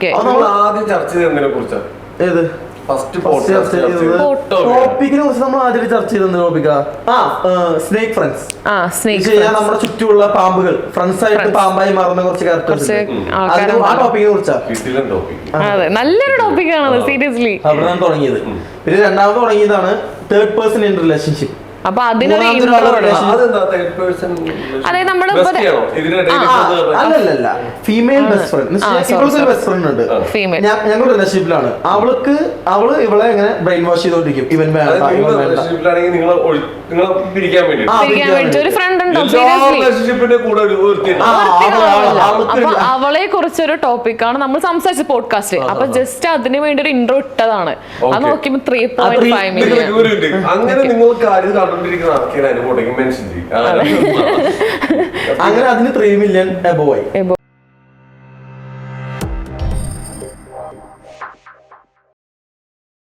നമ്മൾ ആദ്യം ചർച്ച ചെയ്തതിനെ കുറിച്ചാണ് ഏത് ടോപ്പിക്കിനെ കുറിച്ച് നമ്മൾ ആദ്യം ചർച്ച ചെയ്ത ടോപ്പിക്കാ സ്നേക് ഫ്രണ്ട്സ്. നമ്മുടെ ചുറ്റുമുള്ള പാമ്പുകൾ ഫ്രണ്ട്സ് ആയിട്ട് പാമ്പായി മാറുന്ന കുറച്ച് ക്യാരക്ടേഴ്സ് ആ ടോപ്പിക്കിനെ കുറിച്ചാ നല്ലൊരു ടോപ്പിക്കാണ് സീരിയസ്ലി. അവിടെയാണ് തുടങ്ങിയത്. പിന്നെ രണ്ടാമത് തുടങ്ങിയതാണ് തേർഡ് പേഴ്സൺ ഇൻ റിലേഷൻഷിപ്പ്. അപ്പൊ അതിനൊരു അതായത് നമ്മുടെ അല്ലല്ല ഫീമെയിൽ ബെസ്റ്റ് ഫ്രണ്ട്. ഇവൾക്ക് ബെസ്റ്റ് ഫ്രണ്ട് ഉണ്ട്. ഞങ്ങൾ റിലേഷൻഷിപ്പിലാണ്. അവള് ഇവളെ എങ്ങനെ ബ്രെയിൻ വാഷ് ചെയ്തോണ്ടിരിക്കും. ഇവൻ വേണ്ട ഒരു ഫ്രണ്ട് ഉണ്ടോ. അവളെ കുറിച്ചൊരു ടോപ്പിക്കാണ് നമ്മൾ സംസാരിച്ച പോഡ്കാസ്റ്റ്. അപ്പൊ ജസ്റ്റ് അതിന് വേണ്ടി ഒരു ഇൻട്രോ ഇട്ടതാണ്. അത് നോക്കിയപ്പോ 3.5 മില്യൺ. അങ്ങനെ അതിന് 3 മില്യൺ എബോവ് ആയി.